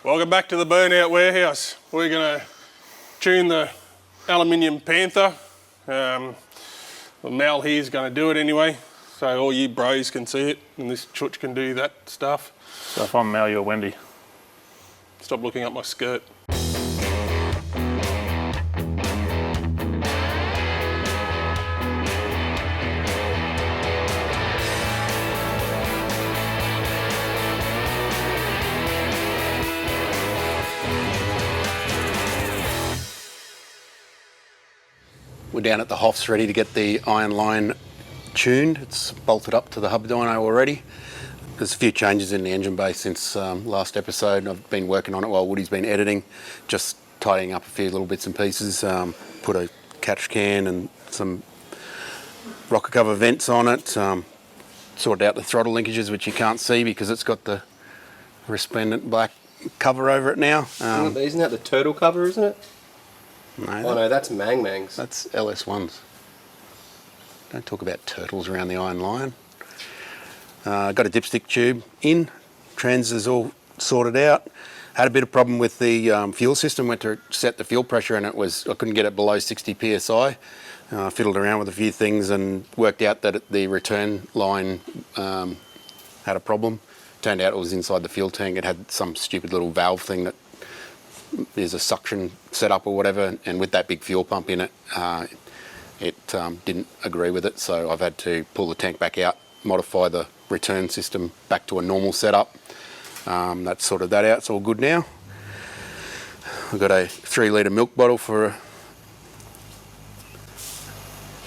Welcome back to the Burnout Warehouse. We're going to tune the Aluminium Panther. Well, Mal here's going to do it anyway, so all you bros can see it, and this chutch can do that stuff. So if I'm Mal, you're Wendy. Stop looking up my skirt. We're down at the Hoffs ready to get the iron line tuned. It's bolted up to the hub dyno already. There's a few changes in the engine bay since last episode. I've been working on it while Woody's been editing, just tidying up a few little bits and pieces. Put a catch can and some rocker cover vents on it. Sorted out the throttle linkages, which you can't see because it's got the resplendent black cover over it now. Isn't that the turtle cover, isn't it? No, oh no, that's Mang Mangs. That's LS1s. Don't talk about turtles around the iron line. Got a dipstick tube in. Trans is all sorted out. Had a bit of problem with the fuel system. Went to set the fuel pressure and I couldn't get it below 60 psi. Fiddled around with a few things and worked out that the return line had a problem. Turned out it was inside the fuel tank. It had some stupid little valve thing that there's a suction setup or whatever, and with that big fuel pump in it, it didn't agree with it, so I've had to pull the tank back out, modify the return system back to a normal setup. That's sorted that out, it's all good now. I've got a 3 litre milk bottle for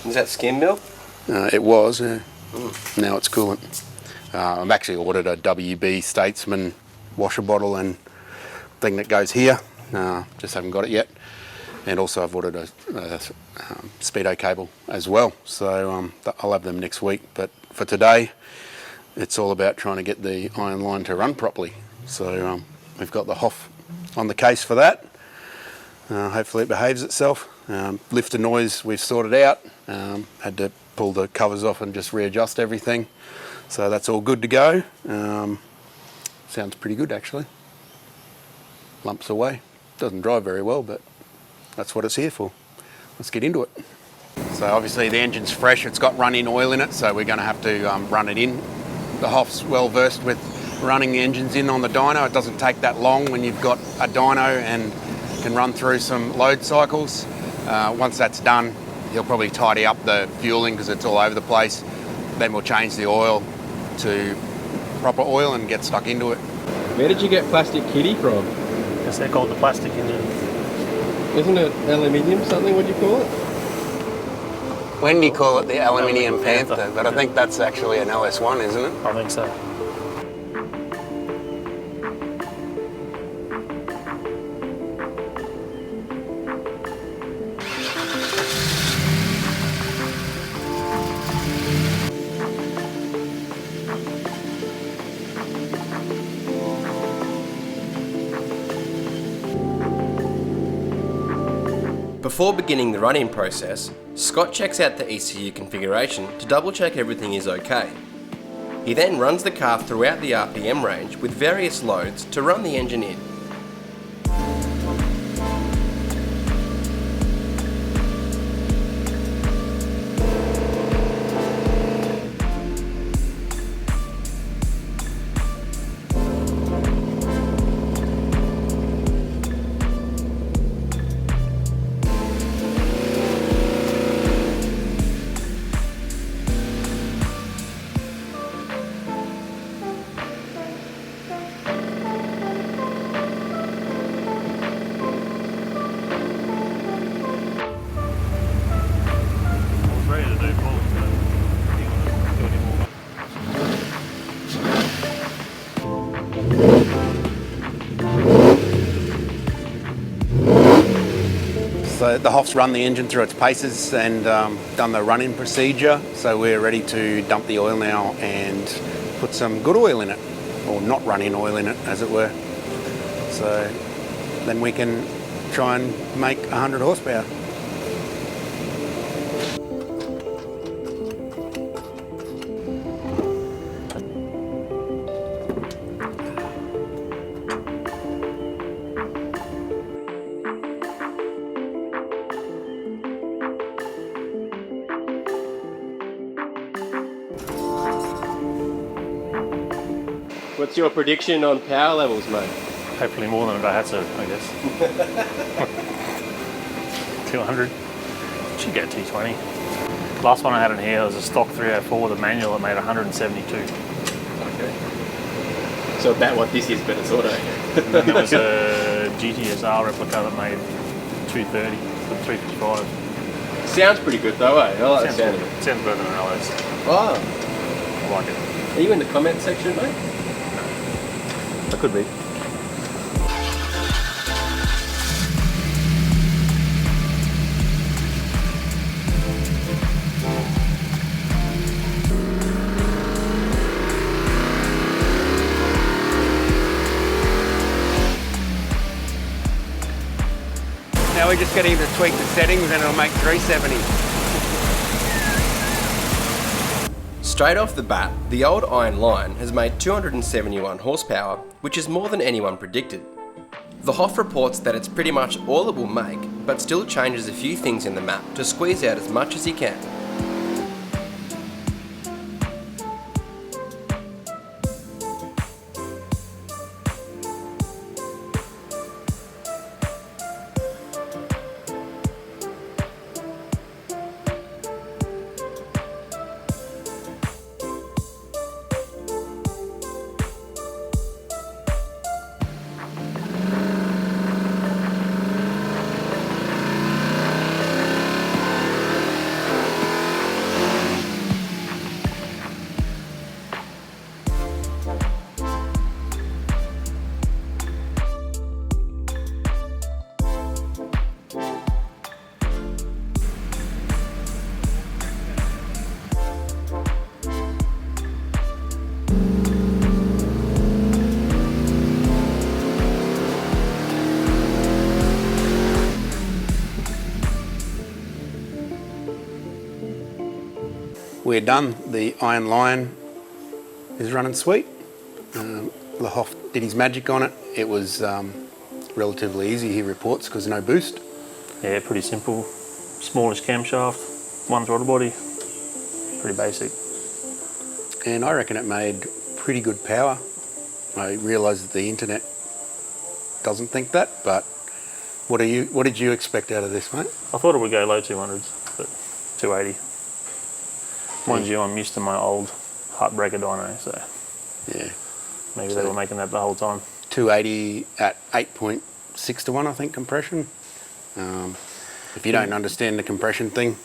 Is that skim milk? it was, yeah. Now it's coolant. I've actually ordered a WB Statesman washer bottle and thing that goes here. Just haven't got it yet. And also I've ordered a speedo cable as well, so I'll have them next week. But for today, it's all about trying to get the iron line to run properly. So we've got the Hoff on the case for that. Hopefully it behaves itself. Lifter noise we've sorted out. Had to pull the covers off and just readjust everything. So that's all good to go. Sounds pretty good actually. Lumps away. Doesn't drive very well, but that's what it's here for. Let's get into it. So obviously the engine's fresh, it's got run-in oil in it, so we're going to have to run it in. The Hoff's well versed with running the engines in on the dyno. It doesn't take that long when you've got a dyno and can run through some load cycles. Once that's done, he'll probably tidy up the fueling because it's all over the place. Then we'll change the oil to proper oil and get stuck into it. Where did you get Plastic Kitty from? Yes, they're called the plastic engine. Isn't it aluminium something, what do you call it? Wendy call it the Aluminium Panther, but I think that's actually an LS1, isn't it? I think so. Before beginning the run-in process, Scott checks out the ECU configuration to double check everything is okay. He then runs the car throughout the RPM range with various loads to run the engine in. So the Hoff's run the engine through its paces and done the run-in procedure. So we're ready to dump the oil now and put some good oil in it, or not run-in oil in it, as it were. So then we can try and make 100 horsepower. What's your prediction on power levels, mate? Hopefully more than a Daihatsu, I guess. 200. Should get 220. Last one I had in here was a stock 304 with a manual that made 172. Okay. So about what this is, but it's auto. And then there was a GTSR replica that made 230 with 355. Sounds pretty good though, eh? I like the sound of it. Sounds better than an LS. Oh, I like it. are you in the comment section, mate? I could be. Now we're just getting to tweak the settings and it'll make 370. Straight off the bat, the old Iron Line has made 271 horsepower, which is more than anyone predicted. The Hoff reports that it's pretty much all it will make, but still changes a few things in the map to squeeze out as much as he can. We're done. The Iron Lion is running sweet. The Hoff did his magic on it. It was relatively easy, he reports, because no boost. Yeah, pretty simple. Smallish camshaft, one throttle body. Pretty basic. And I reckon it made pretty good power. I realise that the internet doesn't think that, but what did you expect out of this, mate? I thought it would go low 200s, but 280. Mind you, I'm used to my old heartbreaker dyno, so Yeah. maybe So- they were making that the whole time. 280 at 8.6 to 1, I think, compression. If you don't understand the compression thing,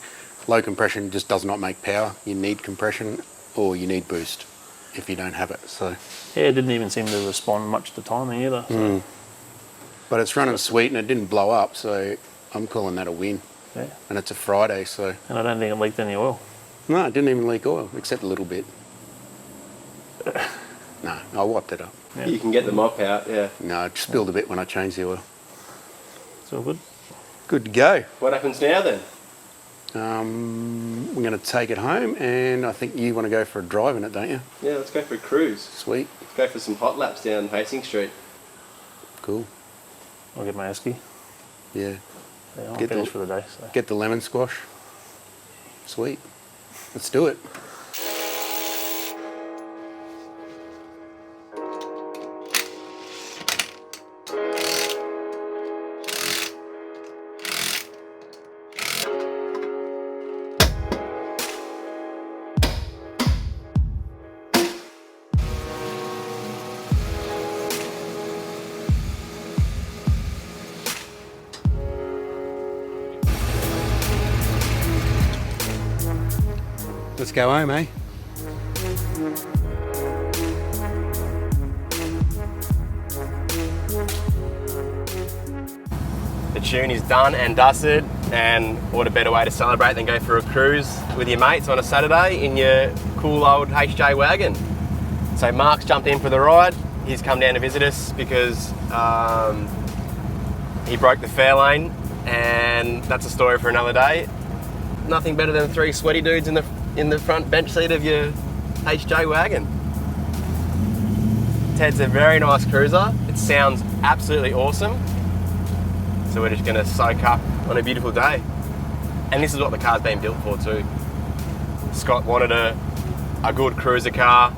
low compression just does not make power. You need compression or you need boost if you don't have it. So, Yeah, it didn't even seem to respond much to timing either. So. but it's running sweet and it didn't blow up, so I'm calling that a win. Yeah. And it's a Friday, so And I don't think it leaked any oil. no, it didn't even leak oil except a little bit. No, I wiped it up. Yeah. You can get the mop out, yeah. No, it spilled a bit when I changed the oil. It's all good. Good to go. What happens now then? We're going to take it home, and I think you want to go for a drive in it, don't you? Yeah, let's go for a cruise. Sweet. Let's go for some hot laps down Hastings Street. Cool. I'll get my esky. Yeah. Yeah, I'm Get the- finished for the day. So. Get the lemon squash. Sweet. Let's do it. Let's go home, eh? The tune is done and dusted, and what a better way to celebrate than go for a cruise with your mates on a Saturday in your cool old HJ wagon. So Mark's jumped in for the ride. He's come down to visit us because he broke the fare lane, and that's a story for another day. Nothing better than three sweaty dudes in the front bench seat of your HJ wagon. Ted's a very nice cruiser. It sounds absolutely awesome. So we're just gonna soak up on a beautiful day. And this is what the car's been built for too. Scott wanted a good cruiser car,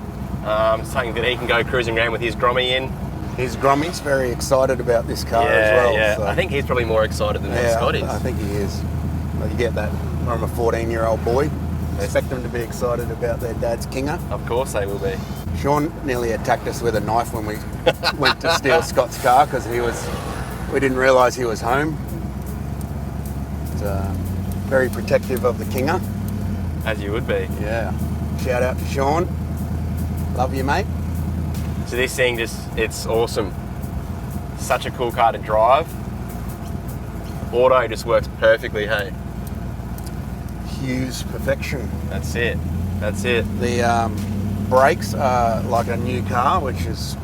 Something that he can go cruising around with his Grommy in. His Grommy's very excited about this car as well. Yeah, so- I think he's probably more excited than Scott is. I think he is. Well, you get that from a 14-year-old boy. Expect them to be excited about their dad's Kinger. Of course they will be. Sean nearly attacked us with a knife when we went to steal Scott's car because we didn't realise he was home. It's very protective of the Kinger. As you would be. Yeah. Shout out to Sean. Love you, mate. So this thing it's awesome. Such a cool car to drive. Auto just works perfectly, hey? Hughes perfection. That's it. That's it. The brakes are like a new car, which is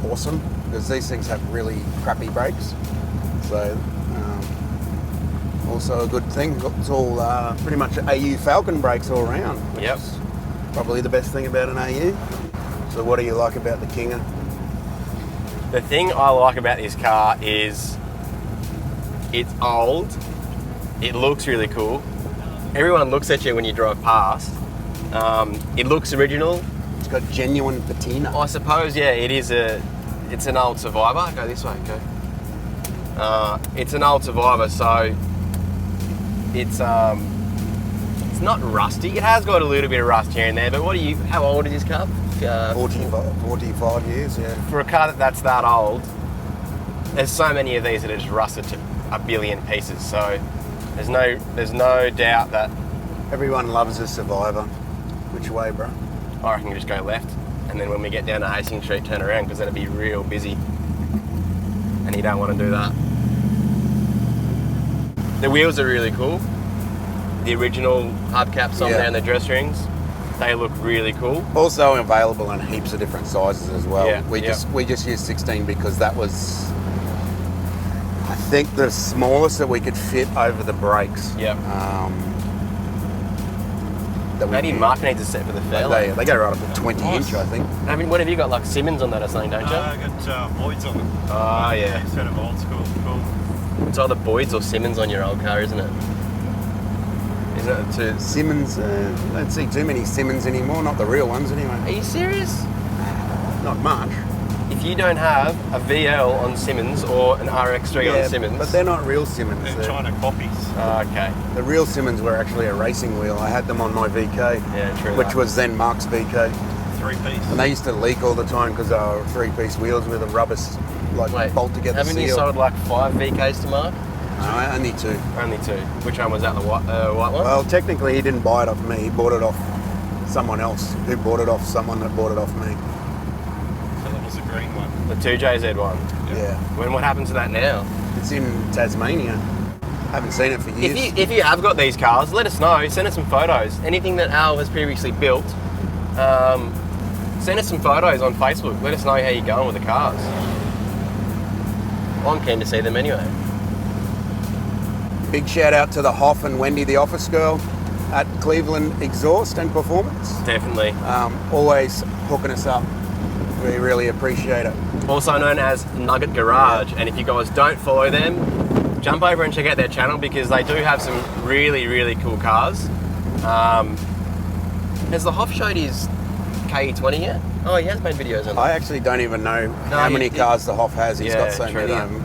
awesome because these things have really crappy brakes. So, also a good thing. It's all pretty much AU Falcon brakes all around. Which Yep. is probably the best thing about an AU. So, what do you like about the Kinger? The thing I like about this car is it's old. It looks really cool. Everyone looks at you when you drive past. It looks original. It's got genuine patina. I suppose, yeah, it's an old Survivor. Go this way, go. It's an old Survivor, so it's not rusty. It has got a little bit of rust here and there, but how old is this car? 45 years, yeah. For a car that's that old, there's so many of these that are just rusted to a billion pieces, so there's no doubt that Everyone loves a Survivor. Which way, bro? I reckon we just go left, and then when we get down to Hastings Street, turn around, because that'll be real busy, and you don't want to do that. The wheels are really cool. The original hubcaps on Yeah. there and the dress strings, they look really cool. Also available in heaps of different sizes as well. Yeah, we yeah. just used 16 because that was, I think, the smallest that we could fit over the brakes. Yep. That we Maybe could- Mark needs a set for the fairway. They go right up to 20 inch, I think. I mean, what have you got, like Simmons on that or something, don't you? I got Boyd's on them. Oh, yeah. Instead of old school. Cool. It's either Boyd's or Simmons on your old car, isn't it? Isn't it the two? Simmons, don't see too many Simmons anymore, not the real ones Are anyway. you serious? Not much. If you don't have a VL on Simmons or an RX3 on Simmons... but they're not real Simmons. They're China copies. Oh, okay. The real Simmons were actually a racing wheel. I had them on my VK, Yeah, true which that. was then Mark's VK. 3-piece. And they used to leak all the time because they were three-piece wheels with a rubber Wait, bolt together haven't seal. you sold like 5 VKs to Mark? No, only two. Only 2. Which one was that, the white one? Well, technically he didn't buy it off me. He bought it off someone else who bought it off someone that bought it off me. So that was the green one. The 2JZ one. Yeah. What happened to that now? It's in Tasmania. Haven't seen it for years. If you have got these cars, let us know. Send us some photos. Anything that Al has previously built, send us some photos on Facebook. Let us know how you're going with the cars. I'm keen to see them anyway. Big shout out to the Hoff and Wendy, the office girl at Cleveland Exhaust and Performance. Definitely. Always hooking us up. We really appreciate it. Also known as NuggetGarage. And if you guys don't follow them, jump over and check out their channel because they do have some really, really cool cars. Has the Hoff showed his KE20 yet? Oh, he has made videos on that. I actually don't even know how many cars the Hoff has. He's got so true many that. of them.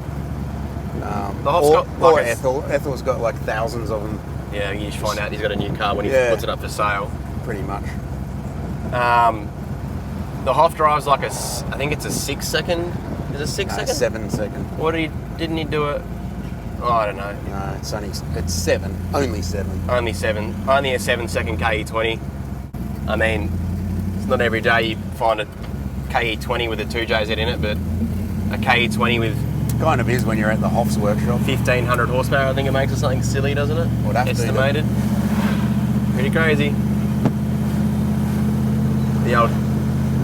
The Hoff's or got like or a- Ethel. Ethel's got like thousands of them, Yeah, you should find out he's got a new car when he Yeah. puts it up for sale. pretty much. The Hoff drives like I think it's a 6 second. Is it 6 second? 7 second. What didn't he do it? Oh, I don't know. No, it's 7. Only 7. Only a 7 second KE20. I mean, it's not every day you find a KE20 with a 2JZ in it, but a KE20 with Kind of is when you're at the Hoff's workshop. 1,500 horsepower, I think it makes, or something silly, doesn't it? Would have to, Estimated. Pretty crazy. The old,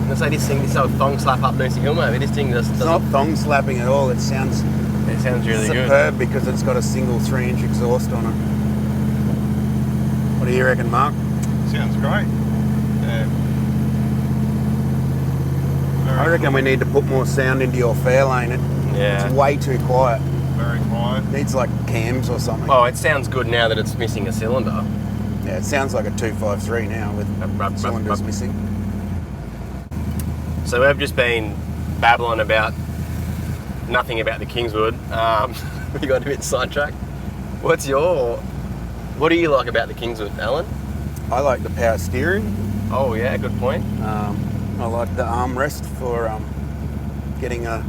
let's say this old thong slap up Noosa Hill, mate. This thing just It's doesn't. not thong slapping at all. It sounds It sounds really good. superb because it's got a single 3-inch exhaust on it. What do you reckon, Mark? Sounds great. I reckon we need to put more sound into your Fairlane. Yeah. It's way too quiet. Very quiet. Needs like cams or something. Well, it sounds good now that it's missing a cylinder. Yeah, it sounds like a 253 now with cylinders missing. So we've just been babbling about nothing about the Kingswood. We got a bit sidetracked. What do you like about the Kingswood, Alan? I like the power steering. Oh yeah, good point. I like the armrest for getting a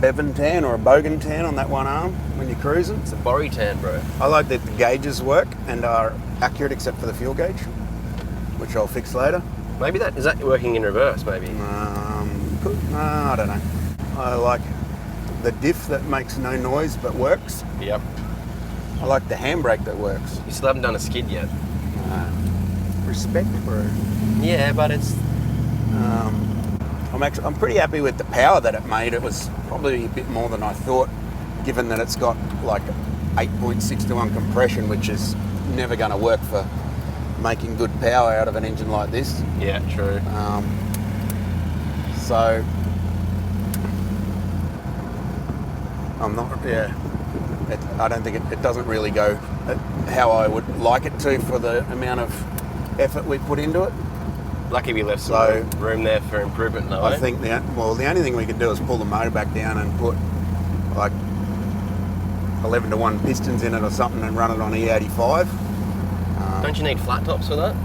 Bevan tan or a Bogan tan on that one arm when you're cruising. It's a Borry tan, bro. I like that the gauges work and are accurate except for the fuel gauge, which I'll fix later. Maybe is that working in reverse, maybe? I don't know. I like the diff that makes no noise but works. Yep. I like the handbrake that works. You still haven't done a skid yet. Respect, bro. Yeah, but it's... I'm pretty happy with the power that it made. It was probably a bit more than I thought, given that it's got like 8.6 to 1 compression, which is never going to work for making good power out of an engine like this. Yeah, true. So I'm not, yeah, I don't think it doesn't really go how I would like it to for the amount of effort we put into it. Lucky we left some room there for improvement, though. I think the only thing we could do is pull the motor back down and put like 11 to 1 pistons in it or something and run it on E85. Don't you need flat tops for that?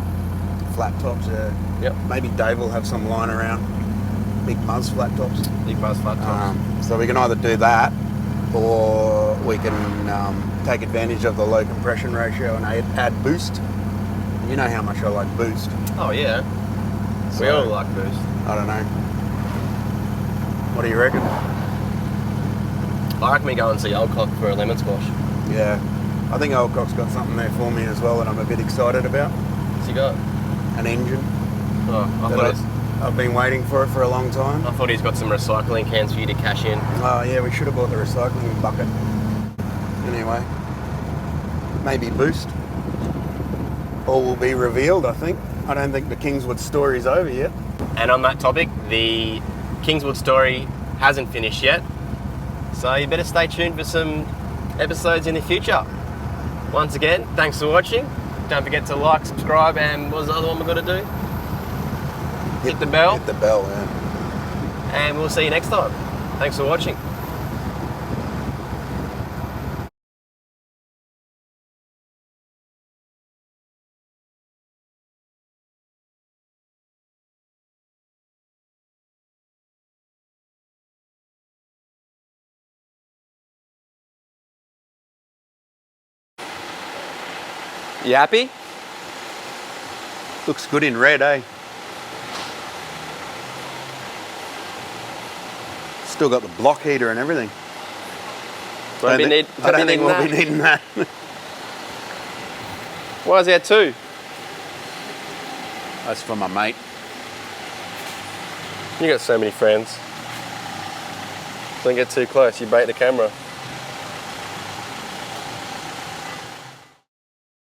Flat tops, yeah. Yep. Maybe Dave will have some lying around. Big Muzz flat tops. Big buzz flat tops. So we can either do that or we can take advantage of the low compression ratio and add boost. You know how much I like boost. Oh, yeah. So, We all like boost. I don't know. What do you reckon? I reckon we go and see Old Cock for a lemon squash. Yeah. I think Old Cock's got something there for me as well that I'm a bit excited about. What's he got? An engine. Oh, I've been waiting for it for a long time. I thought he's got some recycling cans for you to cash in. Oh yeah, we should have bought the recycling bucket. Anyway, maybe boost. All will be revealed, I think. I don't think the Kingswood story's over yet. And on that topic, the Kingswood story hasn't finished yet. So you better stay tuned for some episodes in the future. Once again, thanks for watching. Don't forget to like, subscribe, and what was the other one we've got to do? Hit the bell. Hit the bell, yeah. And we'll see you next time. Thanks for watching. You happy? Looks good in red, eh? Still got the block heater and everything. I don't think we'll be needing that. Why is there two? That's for my mate. You got so many friends. Don't get too close, you bait the camera.